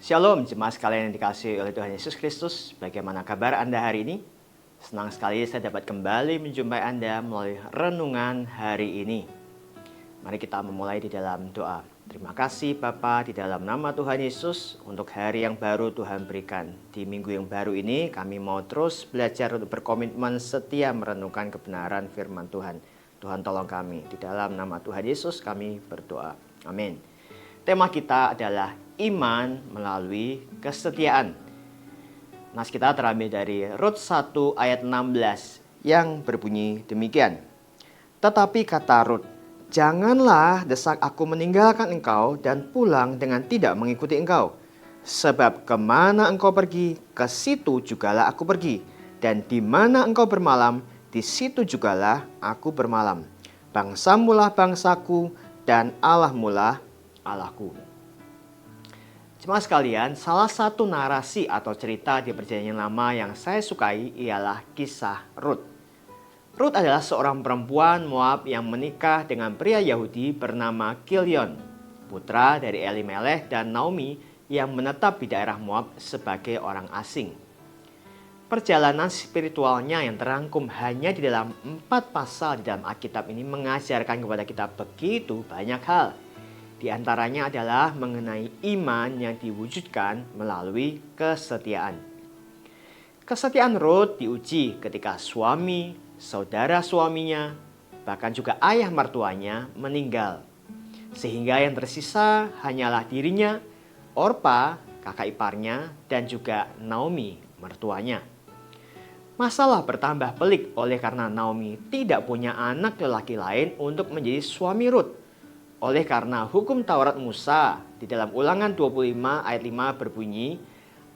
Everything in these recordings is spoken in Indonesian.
Shalom jemaat sekalian yang dikasihi oleh Tuhan Yesus Kristus. Bagaimana kabar Anda hari ini? Senang sekali saya dapat kembali menjumpai Anda melalui renungan hari ini. Mari kita memulai di dalam doa. Terima kasih Bapa, di dalam nama Tuhan Yesus untuk hari yang baru Tuhan berikan. Di minggu yang baru ini kami mau terus belajar untuk berkomitmen setia merenungkan kebenaran firman Tuhan. Tuhan tolong kami. Di dalam nama Tuhan Yesus kami berdoa. Amin. Tema kita adalah iman melalui kesetiaan. Nas kita terambil dari Rut 1 ayat 16 yang berbunyi demikian. Tetapi kata Rut, janganlah desak aku meninggalkan engkau dan pulang dengan tidak mengikuti engkau. Sebab kemana engkau pergi, ke situ jugalah aku pergi. Dan di mana engkau bermalam, di situ jugalah aku bermalam. Bangsamulah bangsaku dan Allahmulah Allahku. Jemaat sekalian, salah satu narasi atau cerita di Perjanjian Lama yang saya sukai ialah kisah Rut. Rut adalah seorang perempuan Moab yang menikah dengan pria Yahudi bernama Kilion, putra dari Elimelech dan Naomi yang menetap di daerah Moab sebagai orang asing. Perjalanan spiritualnya yang terangkum hanya di dalam 4 pasal di dalam Alkitab ini mengajarkan kepada kita begitu banyak hal. Di antaranya adalah mengenai iman yang diwujudkan melalui kesetiaan. Kesetiaan Rut diuji ketika suami, saudara suaminya, bahkan juga ayah mertuanya meninggal. Sehingga yang tersisa hanyalah dirinya, Orpa, kakak iparnya, dan juga Naomi, mertuanya. Masalah bertambah pelik oleh karena Naomi tidak punya anak lelaki lain untuk menjadi suami Rut. Oleh karena hukum Taurat Musa di dalam Ulangan 25 ayat 5 berbunyi,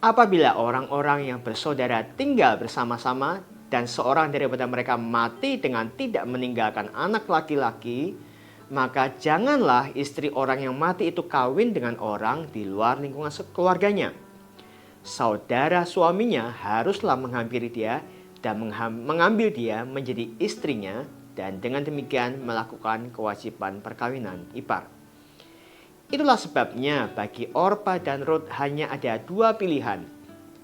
apabila orang-orang yang bersaudara tinggal bersama-sama dan seorang daripada mereka mati dengan tidak meninggalkan anak laki-laki, maka janganlah istri orang yang mati itu kawin dengan orang di luar lingkungan keluarganya. Saudara suaminya haruslah menghampiri dia dan mengambil dia menjadi istrinya, dan dengan demikian melakukan kewajiban perkawinan ipar. Itulah sebabnya bagi Orpa dan Rut hanya ada 2 pilihan.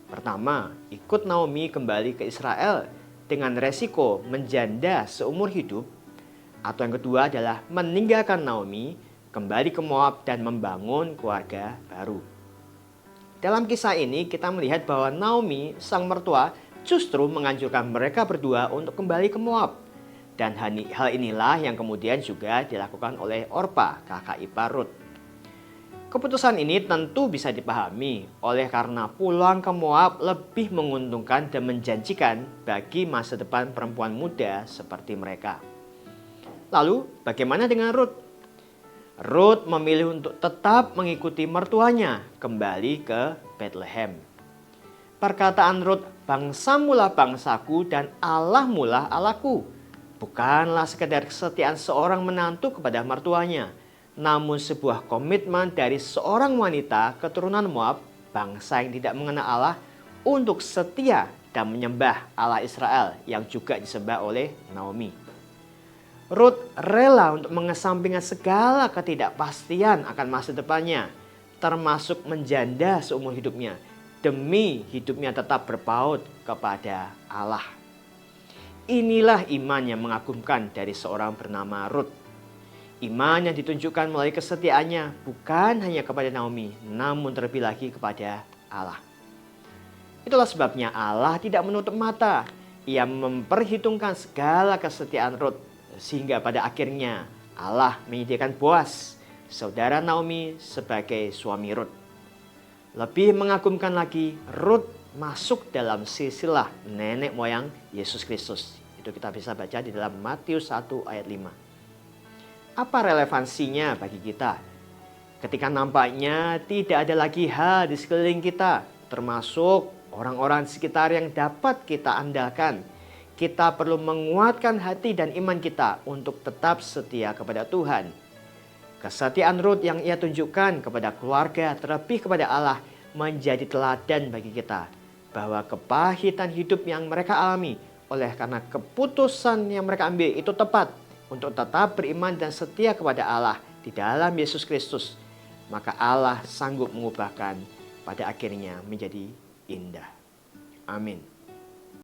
Pertama, ikut Naomi kembali ke Israel dengan resiko menjanda seumur hidup. Atau yang kedua adalah meninggalkan Naomi, kembali ke Moab dan membangun keluarga baru. Dalam kisah ini kita melihat bahwa Naomi, sang mertua, justru menganjurkan mereka berdua untuk kembali ke Moab. Dan hal inilah yang kemudian juga dilakukan oleh Orpa, kakak ipar Rut. Keputusan ini tentu bisa dipahami oleh karena pulang ke Moab lebih menguntungkan dan menjanjikan bagi masa depan perempuan muda seperti mereka. Lalu bagaimana dengan Rut? Rut memilih untuk tetap mengikuti mertuanya kembali ke Bethlehem. Perkataan Rut, bangsamulah bangsaku dan Allahmulah Allahku, bukanlah sekedar kesetiaan seorang menantu kepada mertuanya, namun sebuah komitmen dari seorang wanita keturunan Moab, bangsa yang tidak mengenal Allah, untuk setia dan menyembah Allah Israel yang juga disembah oleh Naomi. Rut rela untuk mengesampingkan segala ketidakpastian akan masa depannya, termasuk menjanda seumur hidupnya, demi hidupnya tetap berpaut kepada Allah. Inilah iman yang mengagumkan dari seorang bernama Rut. Iman yang ditunjukkan melalui kesetiaannya bukan hanya kepada Naomi, namun terlebih lagi kepada Allah. Itulah sebabnya Allah tidak menutup mata. Ia memperhitungkan segala kesetiaan Rut, sehingga pada akhirnya Allah menyediakan Boas, saudara Naomi, sebagai suami Rut. Lebih mengagumkan lagi, Rut masuk dalam silsilah nenek moyang Yesus Kristus. Itu kita bisa baca di dalam Matius 1 ayat 5. Apa relevansinya bagi kita? Ketika nampaknya tidak ada lagi hal di sekeliling kita, termasuk orang-orang sekitar yang dapat kita andalkan, kita perlu menguatkan hati dan iman kita untuk tetap setia kepada Tuhan. Kesetiaan Rut yang ia tunjukkan kepada keluarga, terlebih kepada Allah, menjadi teladan bagi kita, bahwa kepahitan hidup yang mereka alami oleh karena keputusan yang mereka ambil itu tepat untuk tetap beriman dan setia kepada Allah di dalam Yesus Kristus, maka Allah sanggup mengubahkan pada akhirnya menjadi indah. Amin.